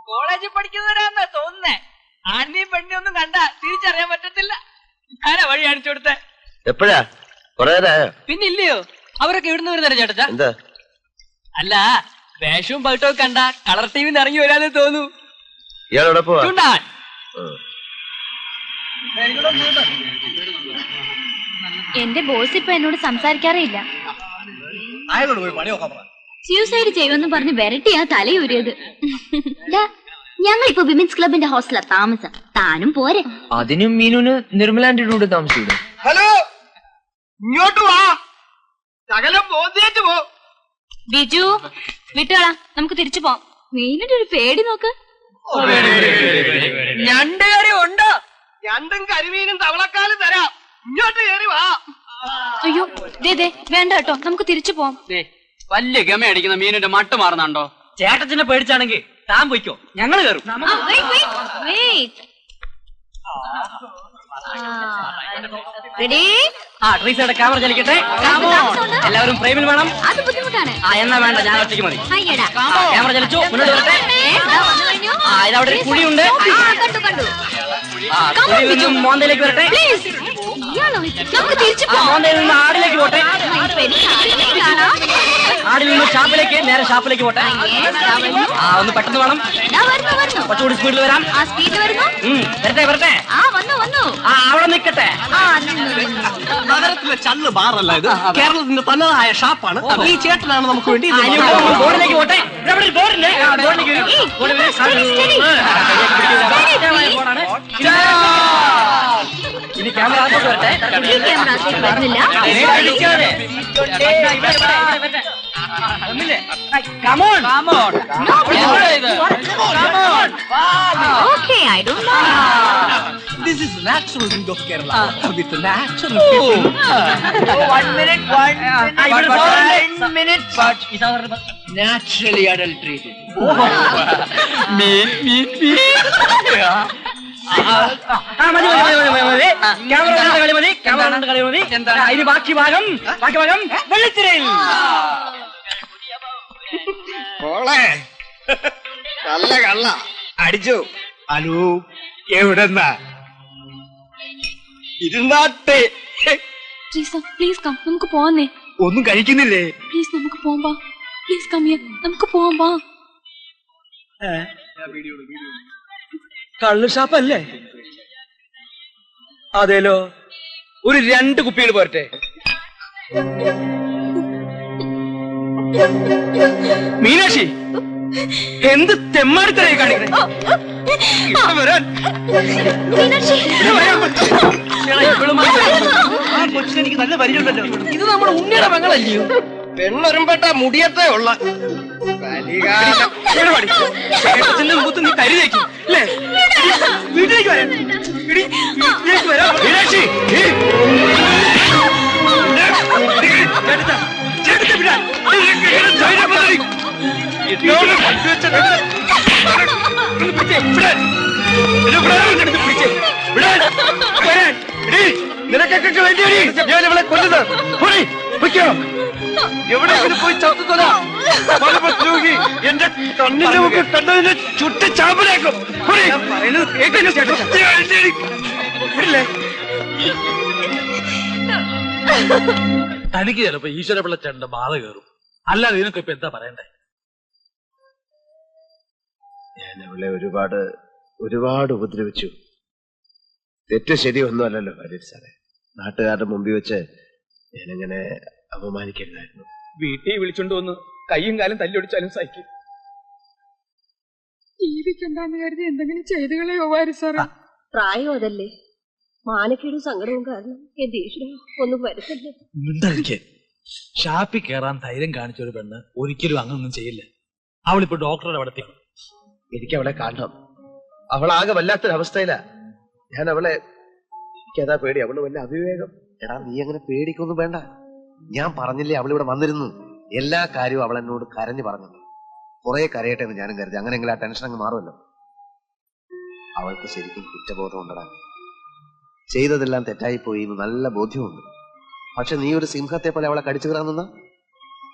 കോളേജിൽ പഠിക്കുന്നവരാന്നാ തോന്നുന്നേ. ആണിനെയും പെണ്ണിനെയും ഒന്നും കണ്ട തിരിച്ചറിയാൻ പറ്റത്തില്ല. ആരാ വഴി കാണിച്ചു കൊടുത്തേ? എപ്പോഴാ? പിന്നില്ലയോ, അവരൊക്കെ ഇവിടുന്ന് വരുന്നവരെ ചേട്ടാ. എന്താ? അല്ല, വേഷവും പകട്ടവും കണ്ട കളർ ടീമിന്ന് ഇറങ്ങി വരാന്ന് തോന്നു. ഇയാളോടെ പോവാ? എന്റെ ബോസ് ഇപ്പൊ എന്നോട് സംസാരിക്കാറില്ല. സൂസൈഡ് ചെയ്യുമെന്ന് പറഞ്ഞ് വെരട്ടിയാ തലയൂരിയത്. ഞങ്ങളിപ്പോ വിമൻസ് ക്ലബിന്റെ ഹോസ്റ്റലാ താമസം. താനും പോരെ. അതിനും മീനുന് നിർമ്മലാന്റെ കൂടെ താമസിക്കൂടെ? ഹലോ, ഇങ്ങോട്ട് വാ. ശകലം പോന്നേറ്റ് പോ. ബിജു വിട്ടുകളാ, നമുക്ക് തിരിച്ചു പോവാം. മീനിന്റെ ഒരു പേടി നോക്ക്. ഞണ്ട് കറി ഉണ്ടോ? ഞണ്ടും കരിമീനും തവളക്കാലും തരാം. ഇങ്ങോട്ട് കയറി വാ. അയ്യോ ദേ വേണ്ട കേട്ടോ, നമുക്ക് തിരിച്ചു പോവാം. വലിയ ഗമ അടിക്കുന്ന മീനിന്റെ മട്ട് മാറുന്നുണ്ടോ? ചേട്ടത്തിനെ പേടിച്ചാണെങ്കിൽ താൻ പോയിക്കോ, ഞങ്ങള് കയറും. ട്രീസയുടെ ക്യാമറ ചലിക്കട്ടെ. എല്ലാവരും ഫ്രെയിമിൽ വേണം. അത് ബുദ്ധിമുട്ടാണ്. എന്നാ വേണ്ട, ഞാൻ ഒറ്റയ്ക്ക് മതി. ക്യാമറ ചലിച്ചു, മുന്നോട്ട് വരട്ടെ. ഇതവിടെ ഒരു കുഴിയുണ്ട്. കുഴിയിൽ നിന്നും മോന്തയിലേക്ക് വരട്ടെ. മോന്തയിൽ നിന്ന് ആടിലേക്ക് പോട്ടെ. ആടിൽ നിന്ന് ഷാപ്പിലേക്ക്, നേരെ ഷാപ്പിലേക്ക് പോട്ടെ. ഒന്ന് പെട്ടെന്ന് വേണം, കുറച്ചുകൂടി സ്പീഡിൽ വരാം. വരട്ടെ വരട്ടെ. അവിടെ നിൽക്കട്ടെ. നഗരത്തിലെ ചള്ള് ബാറല്ല ഇത്, കേരളത്തിന്റെ തനതായ ഷാപ്പാണ്. ഈ ചേട്ടനാണ് നമുക്ക് വേണ്ടി. ബോർഡിലേക്ക് പോട്ടെ. ഇനി ക്യാമറ വരട്ടെ. Come on. Come on. Come on. Okay, I don't know. This is natural beauty of Kerala. With natural One minute. But naturally adulterated. Mean. ഇനി ബാക്കി ഭാഗം വെള്ളിത്തിരയിൽ. നല്ല കള്ള അടിച്ചു. ഹലോ, എവിടെന്നാ? ഇരുന്നാട്ടെ. പ്ലീസ് കം, നമുക്ക് പോവാന്നേ. ഒന്നും കഴിക്കുന്നില്ലേ? പ്ലീസ് നമുക്ക് പോവാ. പ്ലീസ് കം ഹിയർ, നമുക്ക് പോവാ. കള്ള് ഷാപ്പല്ലേ? അതേലോ. ഒരു 2 കുപ്പികൾ പോരട്ടെ? മീനാക്ഷി, എന്ത് തെമ്മാടിത്തരായി കാണിക്കണേ? എനിക്ക് നല്ല പരിചയമുണ്ടല്ലോ. ഇത് നമ്മുടെ ഉണ്ണിയുടെ പെങ്ങളല്ലയോ? പെണ്ണൊരുമ്പെട്ട മുടിയത്തേ ഉള്ള ചേട്ടത്തിന്റെ മുഖത്ത് നീ കരുതേക്കും അല്ലേ? വീട്ടിലേക്ക് വരാം. വീട്ടിലേക്ക് വരാം. മീനാക്ഷി, ചേട്ടത്തെ വിടാൻ നിനക്കൊക്കെ വേണ്ടിയാണ് ഞാൻ ഇവളെ കൊല്ലുന്നത്. എവിടെയെങ്കിലും പോയി ചത്തുതരാ. എന്റെ കണ്ണിന്റെ മുമ്പിൽ കണ്ടതിനെ ചുട്ട് ചാമ്പലാക്കും. തനിക്ക് ചിലപ്പോ ഈശ്വരപിള്ള ചേട്ടന്റെ ബാധ കയറും. അല്ലാതെ ഇതിനൊക്കെ ഇപ്പൊ എന്താ പറയണ്ടേ? ഞാൻ അവളെ ഒരുപാട് ഉപദ്രവിച്ചു. തെറ്റ് ശരിയൊന്നും അല്ലല്ലോ ഭാര്യ സാറേ. നാട്ടുകാരുടെ മുമ്പിൽ വെച്ച് ഞാനങ്ങനെ അപമാനിക്കരുതായിരുന്നു. വീട്ടിൽ വിളിച്ചോണ്ട് വന്ന് കയ്യും കാലും തല്ലിയൊടിച്ചാലും സഹിക്കും. ജീവിക്കണ്ടെന്ന് കരുതി എന്തെങ്കിലും ചെയ്തു കളയോ വാരി സാറേ? പ്രായം അതല്ലേ, മാനക്കേടും സങ്കടവും കാരണം എന്റെ ഈശ്വര ഒന്നും വരുത്തല്ലേ. മിണ്ടായിരിക്കെ. ഷാപ്പിൽ കയറാൻ ധൈര്യം കാണിച്ച ഒരു പെണ്ണ് ഒരിക്കലും അങ്ങനൊന്നും ചെയ്യില്ല. അവളിപ്പോ ഡോക്ടറുടെ അവിടെ എത്തിക്കണം. എനിക്ക് അവളെ കാണണം. അവളാകെ വല്ലാത്തൊരവസ്ഥയിലാ. ഞാൻ അവളെ, എനിക്കതാ പേടി. അവള് വല്ല അവിവേകം. എടാ, നീ അങ്ങനെ പേടിക്കൊന്നും വേണ്ട. ഞാൻ പറഞ്ഞില്ലേ അവളിവിടെ വന്നിരുന്നു. എല്ലാ കാര്യവും അവൾ എന്നോട് കരഞ്ഞു പറഞ്ഞത്. കുറെ കരയട്ടെ എന്ന് ഞാനും കരുതി. അങ്ങനെയെങ്കിലും ആ ടെൻഷൻ അങ്ങ് മാറുമല്ലോ. അവൾക്ക് ശരിക്കും കുറ്റബോധം ഉണ്ടടാ. ചെയ്തതെല്ലാം തെറ്റായിപ്പോയി എന്ന് നല്ല ബോധ്യമുണ്ട്. പക്ഷെ നീ ഒരു സിംഹത്തെ പോലെ അവളെ കടിച്ചു കയറാൻ നിന്ന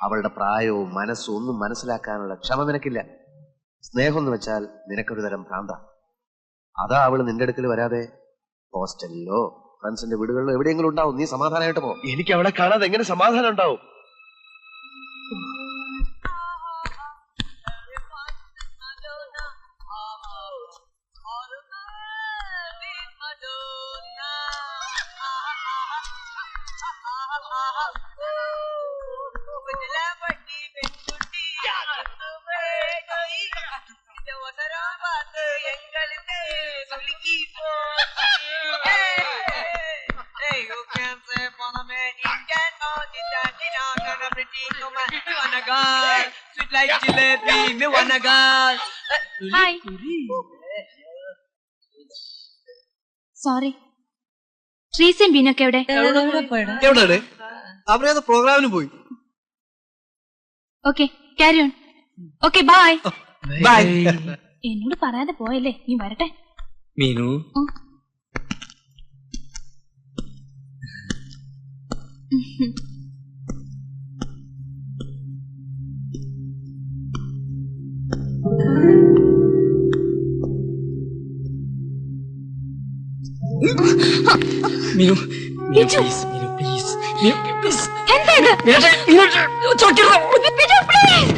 അവളുടെ പ്രായവും മനസ്സും ഒന്നും മനസ്സിലാക്കാനുള്ള ക്ഷമ നിനക്കില്ല. സ്നേഹം എന്ന് വെച്ചാൽ നിനക്കൊരു തരം ഭ്രാന്ത. അതാ അവള് നിന്റെ അടുക്കൽ വരാതെ ഹോസ്റ്റലിലോ ഫ്രണ്ട്സിന്റെ വീടുകളിലോ എവിടെയെങ്കിലും ഉണ്ടാവും. നീ സമാധാനമായിട്ട് പോ. എനിക്ക് അവളെ കാണാതെ എങ്ങനെ സമാധാനം ഉണ്ടാവും? ഹായ്. സോറി. ട്രീസിയും ബീനൊക്കെ എവിടെ? എവിടെയാണ്? അവരേത് പ്രോഗ്രാമിന് പോയി. Okay, carry on. Okay, bye. Bye. എന്നോട് പറയാതെ പോയല്ലേ, നീ വരട്ടെ. Meenu Meenu Biju. Please Meenu please Meenu please എന്താ ഇത്? ബിജു, please.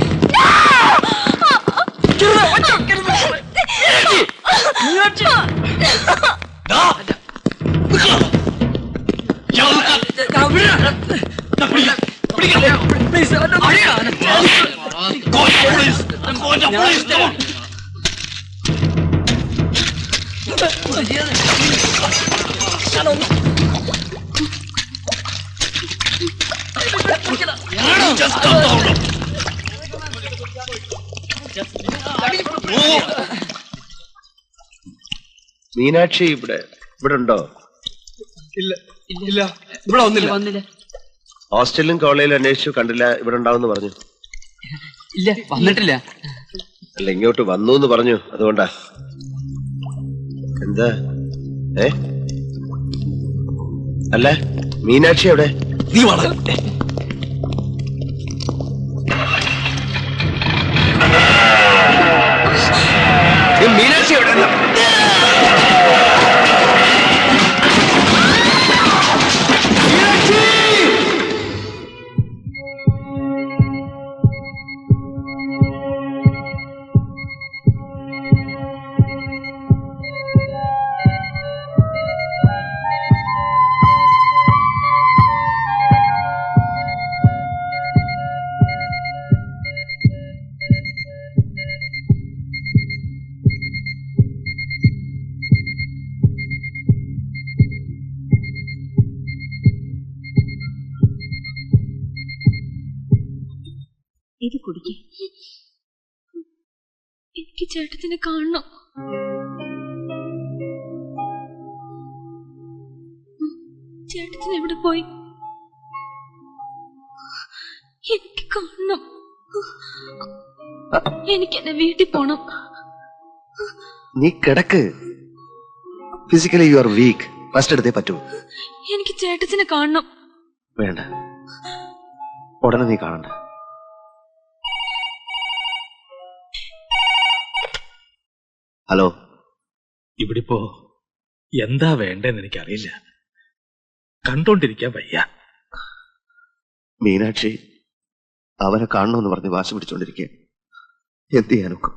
മീനാക്ഷി ഇവിടെ ഉണ്ടോ? ഇല്ല ഇല്ല, ഇവിടെ വന്നില്ല. ഹോസ്റ്റലിലും കോളേജിലും അന്വേഷിച്ചു, കണ്ടില്ല. ഇവിടെ ഉണ്ടാവും പറഞ്ഞു. ഇല്ല, വന്നിട്ടില്ല. അല്ല, ഇങ്ങോട്ട് വന്നു എന്ന് പറഞ്ഞു, അതുകൊണ്ടാ. എന്താ? അല്ല, മീനാക്ഷി എവിടെ? നീ വള. മീനാക്ഷി എവിടെ? ഇത് കുടിക്കേ. എനിക്ക് ചേട്ടത്തിനെ കാണണം. ചേട്ടത്തിന് എവിടെ പോയി? എനിക്ക് കാണണം. എനിക്ക് എന്റെ വീട്ടിൽ പോണം. നീ കിടക്ക്. Physically you are week. First എടുത്തേ പറ്റൂ. എനിക്ക് ചേട്ടത്തിനെ കാണണം. വേണ്ട, ഉടനെ നീ കാണണ്ട. ഹലോ. ഇവിടിപ്പോ എന്താ വേണ്ടെന്ന് എനിക്കറിയില്ല. കണ്ടോണ്ടിരിക്കാൻ വയ്യ. മീനാക്ഷി അവനെ കാണണമെന്ന് പറഞ്ഞ് വാശി പിടിച്ചോണ്ടിരിക്കുക. എന്ത് ചെയ്യാനൊക്കെ?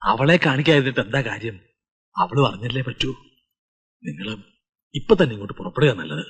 അവളെ കാണിക്കാതിട്ട് എന്താ കാര്യം? അവള് പറഞ്ഞല്ലേ പറ്റൂ. നിങ്ങള് ഇപ്പൊ തന്നെ ഇങ്ങോട്ട് പുറപ്പെടുക നല്ലത്.